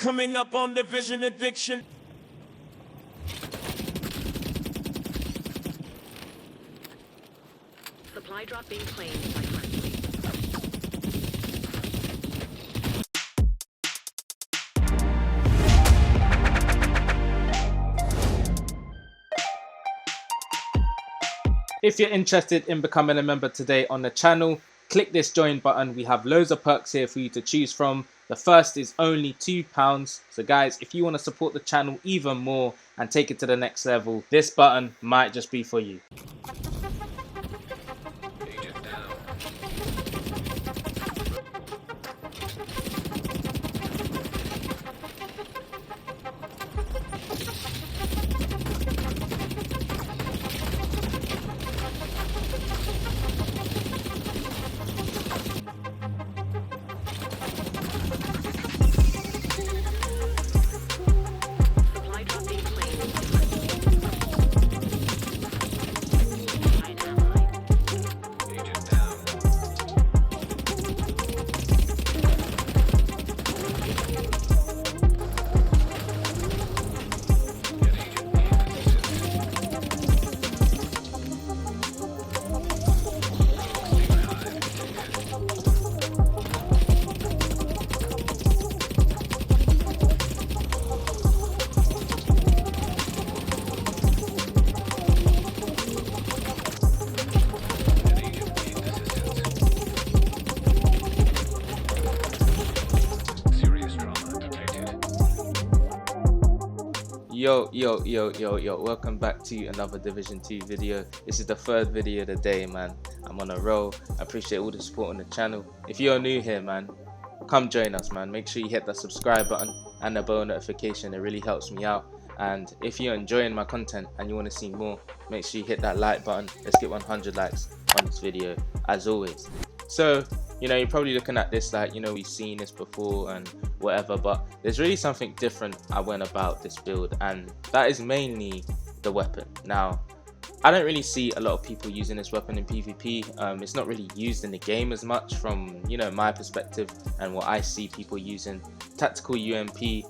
Coming up on the vision addiction. Supply drop being claimed by friendly. If you're interested in becoming a member today on the channel, click this join button. We have loads of perks here for you to choose from. The first is only £2. So guys, if you want to support the channel even more and take it to the next level, this button might just be for you. Supply drop being claimed by friendly. By an ally. Agent down. Yo, welcome back to another Division 2 video. This is the third video of the day, man. I'm on a roll. I appreciate all the support on the channel. If you're new here, man, come join us, man. Make sure you hit that subscribe button and the bell notification. It really helps me out. And if you're enjoying my content and you want to see more, make sure you hit that like button. Let's get 100 likes on this video, as always. So, you know, you're probably looking at this like, you know, we've seen this before and whatever, but there's really something different I went about this build, and that is mainly the weapon. Now, I don't really see a lot of people using this weapon in PvP. It's not really used in the game as much from, you know, my perspective and what I see people using. Tactical UMP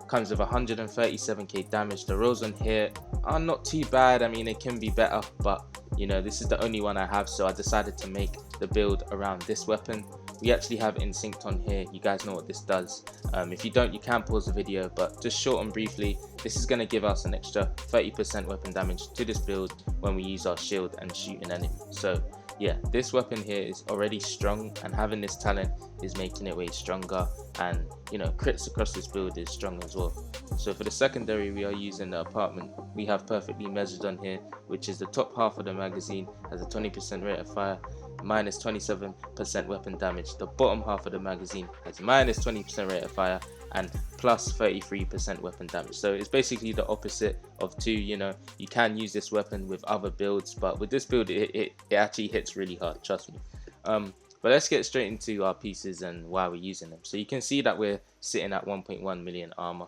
comes with 137k damage. The rolls on here are not too bad. I mean, it can be better, but you know, this is the only one I have, so I decided to make the build around this weapon. We actually have Instinct on here. You guys know what this does. If you don't, you can pause the video, but just short and briefly, this is going to give us an extra 30% weapon damage to this build when we use our shield and shoot an enemy. So yeah, this weapon here is already strong, and having this talent is making it way stronger, and you know, crits across this build is strong as well. So for the secondary, we are using the apartment. We have perfectly measured on here, which is the top half of the magazine has a 20% rate of fire, minus 27% weapon damage. The bottom half of the magazine has minus 20% rate of fire and plus 33% weapon damage. So it's basically the opposite of 2. You know, you can use this weapon with other builds, but with this build it actually hits really hard, trust me. But let's get straight into our pieces and why we're using them. So you can see that we're sitting at 1.1 million armor.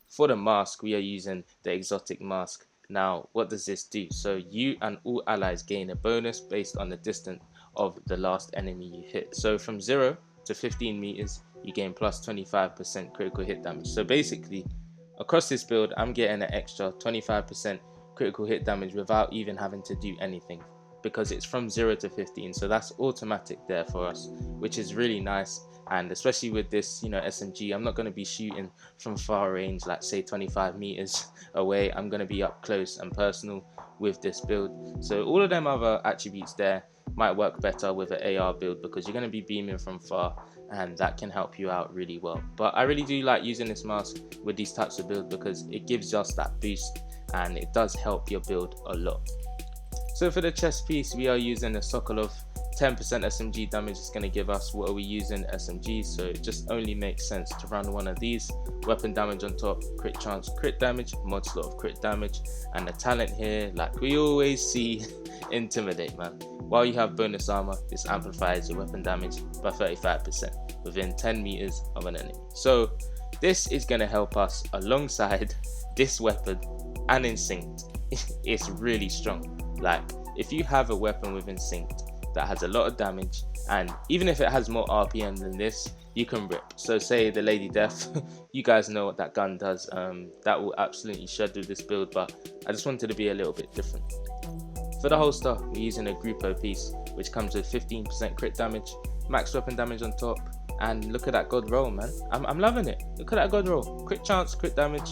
For the mask, we are using the exotic mask. Now, what does this do? So you and all allies gain a bonus based on the distance of the last enemy you hit. So from 0 to 15 meters, you gain plus 25% critical hit damage. So basically, across this build, I'm getting an extra 25% critical hit damage without even having to do anything, because it's from 0 to 15. So that's automatic there for us, which is really nice. And especially with this, you know, SMG, I'm not going to be shooting from far range, like say 25 meters away. I'm going to be up close and personal with this build. So all of them other attributes there might work better with an AR build, because you're going to be beaming from far, and that can help you out really well. But I really do like using this mask with these types of builds, because it gives us that boost and it does help your build a lot. So for the chest piece, we are using a Sokolov. 10% SMG damage is going to give us, what are we using, SMGs, so it just only makes sense to run one of these. Weapon damage on top, crit chance, crit damage, mod slot of crit damage, and the talent here, like we always see, Intimidate, man. While you have bonus armor, this amplifies your weapon damage by 35% within 10 meters of an enemy. So this is going to help us alongside this weapon and Instinct. It's really strong. Like, if you have a weapon with Instinct that has a lot of damage, and even if it has more RPM than this, you can rip. So say the Lady Death, you guys know what that gun does. That will absolutely schedule this build, but I just wanted to be a little bit different. For the holster, we're using a Grupo piece, which comes with 15% crit damage, max weapon damage on top, and look at that god roll, man. I'm loving it. Look at that god roll. Crit chance, crit damage,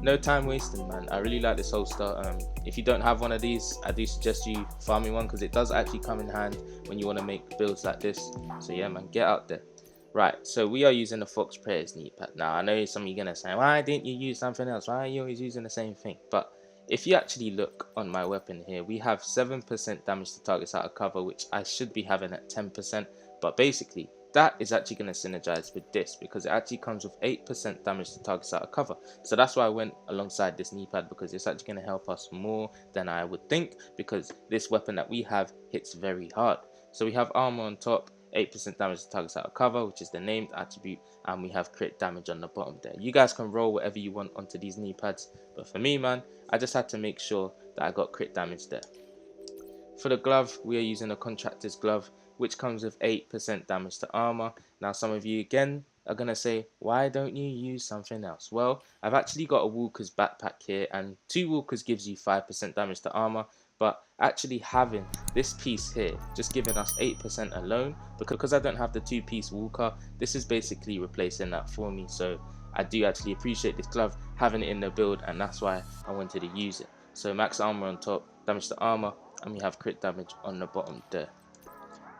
no time wasting, man. I really like this holster. If you don't have one of these, I do suggest you farming one, because it does actually come in hand when you want to make builds like this. So yeah, man, get out there. Right, so we are using the Fox Prayers knee pad. Now I know some of you are gonna say, why didn't you use something else? Why are you always using the same thing? But if you actually look on my weapon here, we have 7% damage to targets out of cover, which I should be having at 10%. But basically, that is actually going to synergize with this, because it actually comes with 8% damage to targets out of cover. So that's why I went alongside this knee pad, because it's actually going to help us more than I would think, because this weapon that we have hits very hard. So we have armor on top, 8% damage to targets out of cover, which is the named attribute, and we have crit damage on the bottom there. You guys can roll whatever you want onto these knee pads, but for me, man, I just had to make sure that I got crit damage there. For the glove, we are using a contractor's glove, which comes with 8% damage to armor. Now some of you again are gonna say, why don't you use something else? Well, I've actually got a Walker's backpack here, and 2 Walkers gives you 5% damage to armor, but actually having this piece here just giving us 8% alone, because I don't have the 2-piece Walker, this is basically replacing that for me. So I do actually appreciate this glove, having it in the build, and that's why I wanted to use it. So max armor on top, damage to armor, and we have crit damage on the bottom there.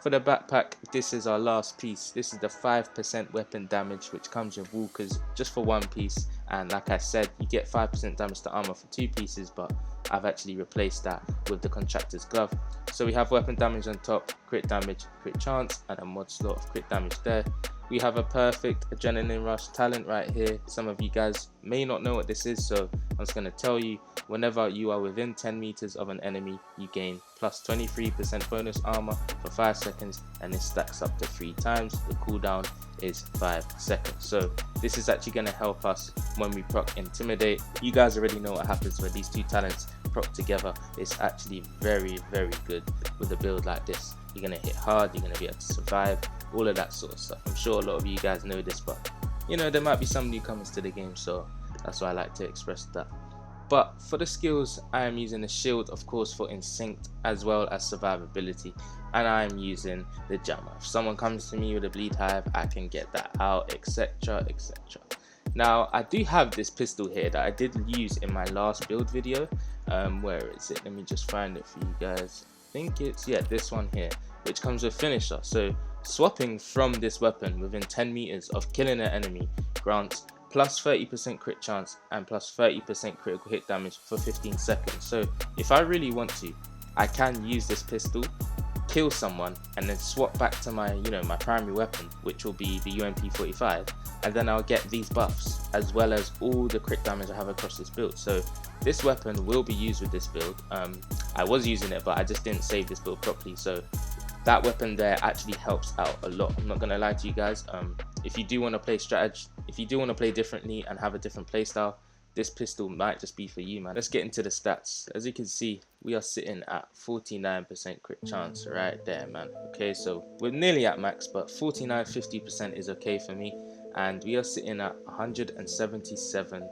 For the backpack, this is our last piece. This is the 5% weapon damage, which comes with Walkers just for 1 piece, and like I said, you get 5% damage to armor for 2 pieces, but I've actually replaced that with the contractor's glove. So we have weapon damage on top, crit damage, crit chance, and a mod slot of crit damage there. We have a perfect adrenaline rush talent right here. Some of you guys may not know what this is, so I'm just going to tell you. Whenever you are within 10 meters of an enemy, you gain plus 23% bonus armor for 5 seconds, and this stacks up to 3 times. The cooldown is 5 seconds. So this is actually going to help us when we proc intimidate. You guys already know what happens when these 2 talents proc together. It's actually very, very good with a build like this. You're going to hit hard, you're going to be able to survive, all of that sort of stuff. I'm sure a lot of you guys know this, but you know, there might be some newcomers to the game, so that's why I like to express that. But for the skills, I am using the shield, of course, for instinct as well as survivability, and I am using the jammer. If someone comes to me with a bleed hive, I can get that out, etc, etc. Now I do have this pistol here that I did use in my last build video. Where is it? Let me just find it for you guys. I think it's, yeah, this one here, which comes with finisher. So swapping from this weapon within 10 meters of killing an enemy grants plus 30% crit chance and plus 30% critical hit damage for 15 seconds. So if I really want to, I can use this pistol, kill someone, and then swap back to my, you know, my primary weapon, which will be the UMP45, and then I'll get these buffs as well as all the crit damage I have across this build. So this weapon will be used with this build. I was using it, but I just didn't save this build properly, so that weapon there actually helps out a lot. I'm not gonna lie to you guys. If you do want to play strategy, if you do want to play differently and have a different playstyle, this pistol might just be for you, man. Let's get into the stats. As you can see, we are sitting at 49% crit chance right there, man. Okay, so we're nearly at max, but 49-50% is okay for me, and we are sitting at 177%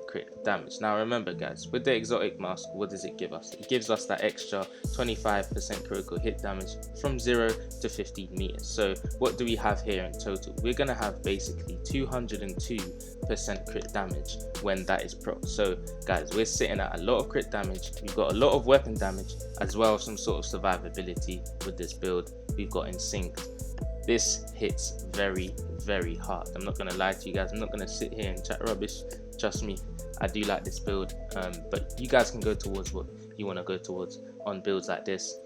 crit damage. Now remember guys, with the exotic mask, what does it give us? It gives us that extra 25% critical hit damage from 0 to 15 meters. So what do we have here in total? We're gonna have basically 202% crit damage when that is proc. So guys, we're sitting at a lot of crit damage. We've got a lot of weapon damage as well as some sort of survivability with this build. We've got instinct. This hits very, very hard. I'm not gonna lie to you guys. I'm not gonna sit here and chat rubbish. Trust me, I do like this build, but you guys can go towards what you want to go towards on builds like this.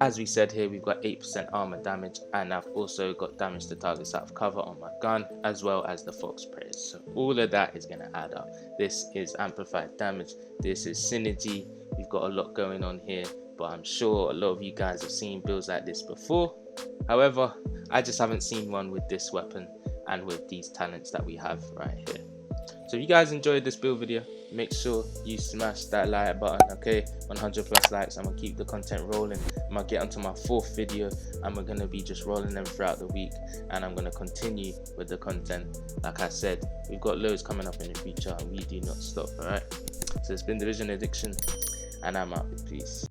As we said here, we've got 8% armor damage, and I've also got damage to targets out of cover on my gun, as well as the Fox Prayers. So all of that is going to add up. This is amplified damage, this is synergy. We've got a lot going on here, but I'm sure a lot of you guys have seen builds like this before. However, I just haven't seen one with this weapon and with these talents that we have right here. So if you guys enjoyed this build video, make sure you smash that like button. Okay, 100 plus likes. I'm gonna keep the content rolling. I'm gonna get onto my 4th video, and we're gonna be just rolling them throughout the week, and I'm gonna continue with the content. Like I said, we've got loads coming up in the future, and we do not stop. All right, so it's been Division Addiction, and I'm out. Peace.